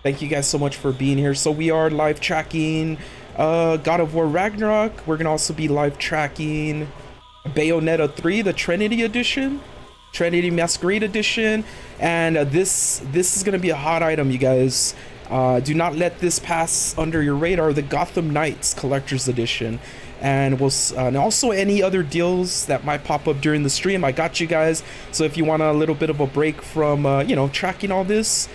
Thank you guys so much for being here. So we are live tracking God of War Ragnarok. We're gonna also be live tracking Bayonetta 3, the Trinity Edition, Trinity Masquerade Edition, and this is gonna be a hot item, you guys. Do not let this pass under your radar. The Gotham Knights Collector's Edition, and and also any other deals that might pop up during the stream. I got you guys. So if you want a little bit of a break from tracking all this,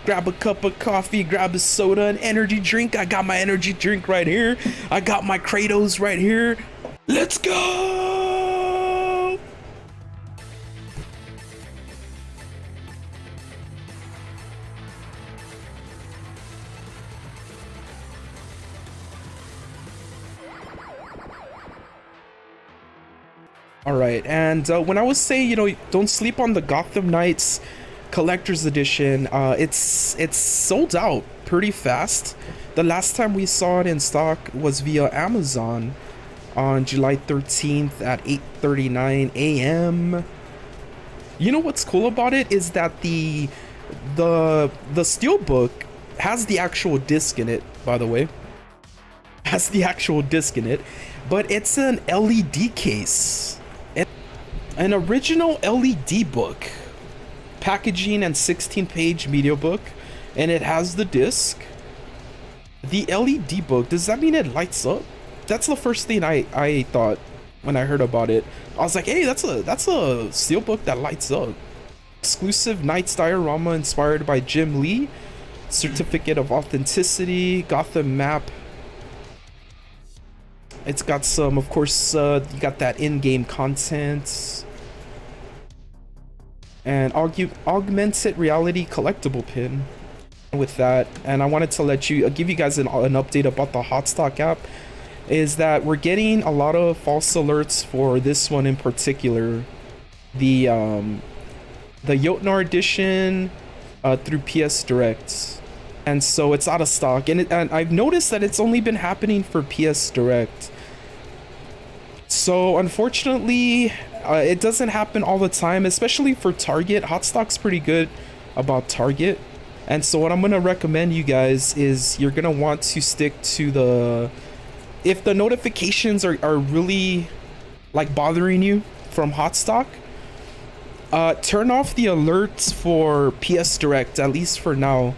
grab a cup of coffee, grab a soda, an energy drink. I got my energy drink right here. I got my Kratos right here. Let's go! All right, and when I was saying, don't sleep on the Gotham Knights Collector's Edition, it's sold out pretty fast. The last time we saw it in stock was via Amazon on July 13th at 8:39 a.m. You know what's cool about it is that the steelbook has the actual disc in it, by the way. Has the actual disc in it, but it's an LED case. An original LED book. Packaging and 16-page media book, and it has the disc. The LED book, does that mean it lights up? That's the first thing I thought when I heard about it. I was like, hey, that's a steelbook that lights up. Exclusive Knights diorama inspired by Jim Lee. Certificate of authenticity. Gotham map. It's got some, of course, you got that in-game content. And augmented reality collectible pin with that. And I wanted to give you guys an update about the Hotstock app, is that we're getting a lot of false alerts for this one in particular, the Jotnar edition through PS Direct, and so it's out of stock. And I've noticed that it's only been happening for PS Direct, so unfortunately it doesn't happen all the time, especially for Target. Hotstock's pretty good about Target. And so what I'm going to recommend you guys is you're going to want to stick to if the notifications are really like bothering you from Hotstock, turn off the alerts for PS Direct, at least for now.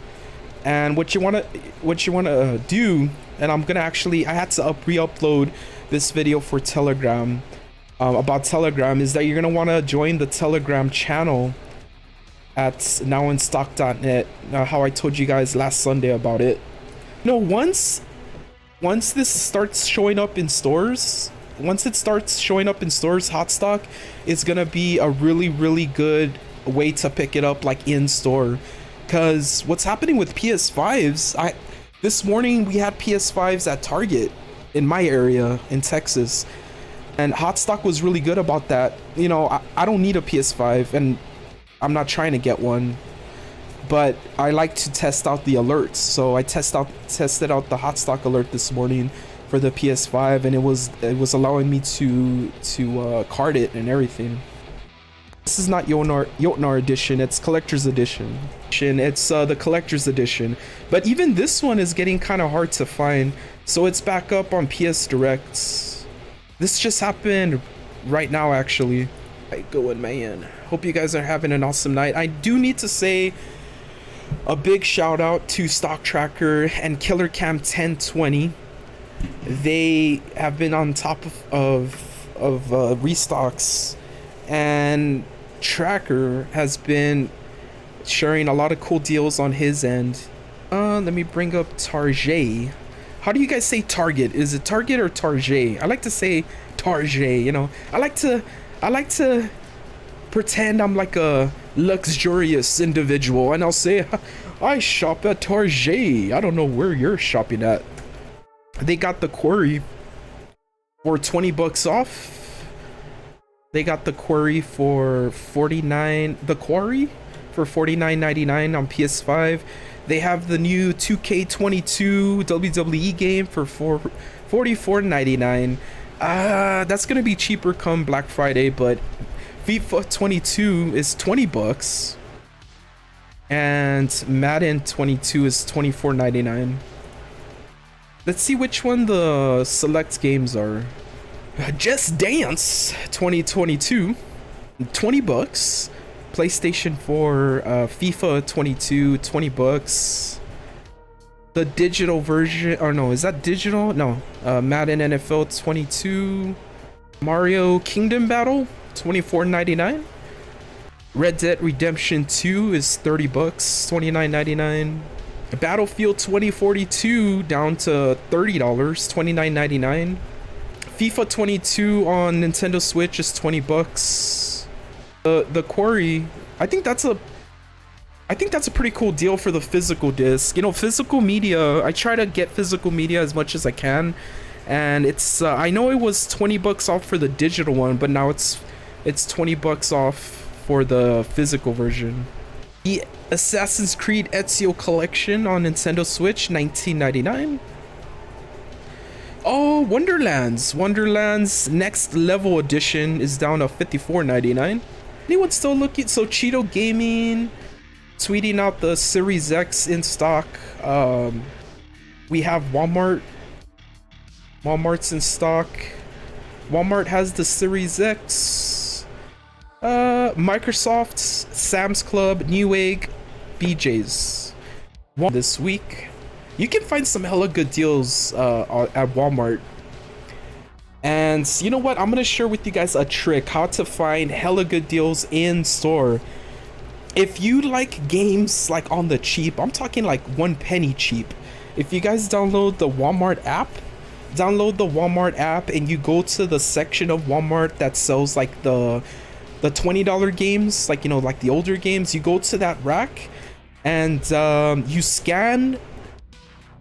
And what you want to do, and I had to re-upload this video for Telegram, about Telegram, is that you're going to want to join the Telegram channel at nowinstock.net, how I told you guys last Sunday about it. Once this starts showing up in stores, Hotstock is going to be a really, really good way to pick it up, like in store. Because what's happening with PS5s, this morning we had PS5s at Target in my area in Texas. And Hotstock was really good about that. I don't need a PS5, and I'm not trying to get one, but I like to test out the alerts. So I tested out the Hotstock alert this morning for the PS5, and it was allowing me to card it and everything. This is not Jotnar edition, it's Collector's Edition. It's the Collector's Edition. But even this one is getting kind of hard to find, so it's back up on PS Direct. This just happened right now, actually. Right, going, man. Hope you guys are having an awesome night. I do need to say a big shout out to Stock Tracker and Killer Cam 1020. They have been on top of restocks, and Tracker has been sharing a lot of cool deals on his end. Let me bring up Target. How do you guys say Target? Is it Target or Target? I like to say Target, I like to pretend I'm like a luxurious individual, and I'll say I shop at Target. I don't know where you're shopping at. They got the Quarry for 20 bucks off. They got the Quarry for $49.99 on PS5. They have the new 2K22 WWE game for $44.99. That's gonna be cheaper come Black Friday, but FIFA 22 is 20 bucks. And Madden 22 is $24.99. Let's see which one the select games are. Just Dance 2022, 20 bucks. PlayStation 4, FIFA 22, 20 bucks. The digital version, or no, is that digital? No, Madden NFL 22. Mario Kingdom Battle, $24.99. Red Dead Redemption 2 is 30 bucks, $29.99. Battlefield 2042 down to $30, $29.99. FIFA 22 on Nintendo Switch is 20 bucks. The Quarry, I think that's a pretty cool deal for the physical disc. You know, physical media, I try to get physical media as much as I can, and it's I know it was 20 bucks off for the digital one, but now it's 20 bucks off for the physical version. The Assassin's Creed Ezio Collection on Nintendo Switch, $19.99. Oh, Wonderlands Next Level Edition is down to $54.99. Anyone still looking? So Cheeto Gaming tweeting out the Series X in stock. We have Walmart's in stock. Walmart has the Series X. Microsoft, Sam's Club, Newegg, BJ's. This week, you can find some hella good deals at Walmart. And you know what? I'm gonna share with you guys a trick how to find hella good deals in store. If you like games like on the cheap, I'm talking like 1 penny cheap. If you guys download the Walmart app, and you go to the section of Walmart that sells like the $20 games, like, you know, like the older games, you go to that rack and you scan,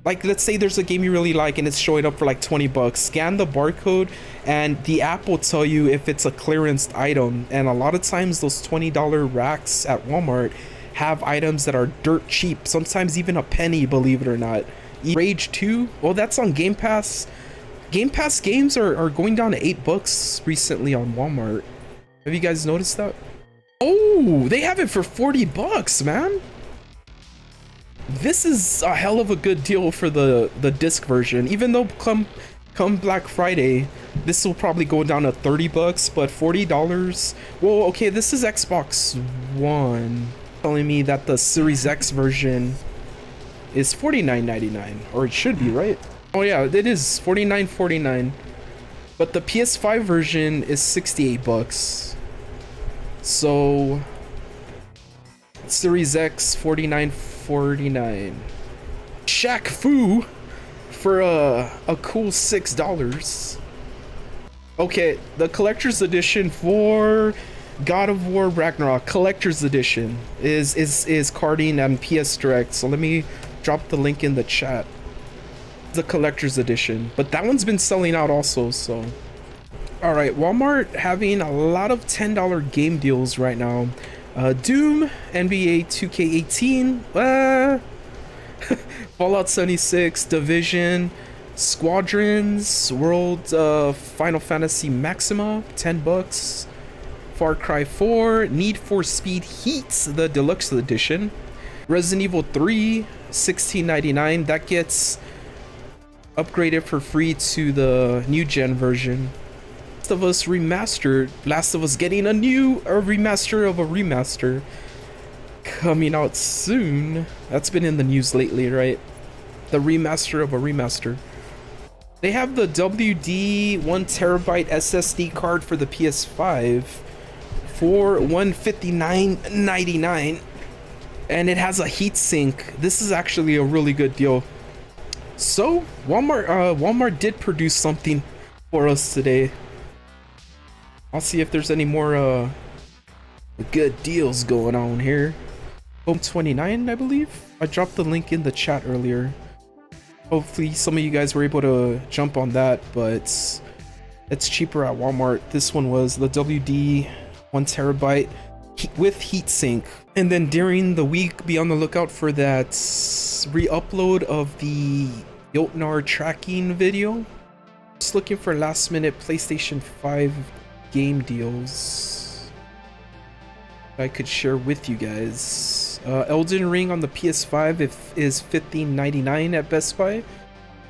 like, let's say there's a game you really like and it's showing up for like 20 bucks. Scan the barcode and the app will tell you if it's a clearance item. And a lot of times those $20 racks at Walmart have items that are dirt cheap, sometimes even a penny, believe it or not. Rage 2, well, that's on Game Pass. Game Pass games are going down to 8 bucks recently on Walmart. Have you guys noticed that? Oh, they have it for 40 bucks, man. This is a hell of a good deal for the disc version. Even though come Black Friday, this will probably go down to 30 bucks, but $40. Well, okay, this is Xbox One telling me that the Series X version is $49.99, or it should be, right? Oh yeah, it is $49.49. But the PS5 version is 68 bucks. So Series X $49.49. Shaq Fu for a cool $6. Okay, the collector's edition for God of War Ragnarok collector's edition is carding and PS Direct. So let me drop the link in the chat. The collector's edition, but that one's been selling out also. So all right, Walmart having a lot of $10 game deals right now. Doom, NBA 2K18, Fallout 76, Division, Squadrons, World, Final Fantasy Maxima, 10 bucks. Far Cry 4, Need for Speed Heat, the deluxe edition. Resident Evil 3, $16.99. That gets upgraded for free to the new gen version. Last of Us Remastered, Last of Us getting a remaster of a remaster coming out soon. That's been in the news lately, right? The remaster of a remaster. They have the WD 1TB SSD card for the PS5 for $159.99, and it has a heatsink. This is actually a really good deal. So Walmart did produce something for us today. I'll see if there's any more good deals going on here. Home 29, I believe. I dropped the link in the chat earlier. Hopefully some of you guys were able to jump on that, but it's cheaper at Walmart. This one was the WD 1TB with heatsink. And then during the week, be on the lookout for that re-upload of the Jotnar tracking video. Just looking for last minute PlayStation 5 game deals I could share with you guys. Elden Ring on the PS5 is $15.99 at Best Buy.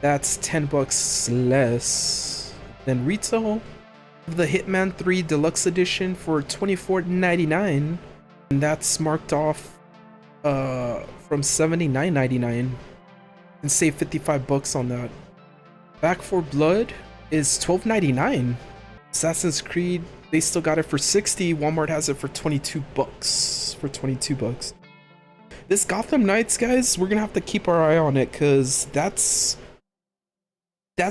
That's $10 less than retail. The Hitman 3 Deluxe Edition for $24.99, and that's marked off from $79.99, and save $55 on that. Back 4 Blood is $12.99. Assassin's Creed, they still got it for $60. Walmart has it for $22. This Gotham Knights, guys, we're gonna have to keep our eye on it, because that's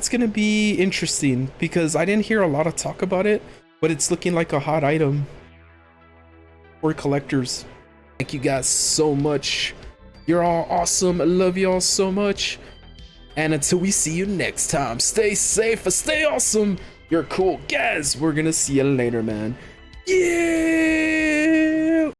gonna be interesting, because I didn't hear a lot of talk about it, but it's looking like a hot item for collectors. Thank you guys so much. You're all awesome. I love you all so much. And until we see you next time, stay safe, stay awesome. You're cool, guys. We're gonna see you later, man. Yeah.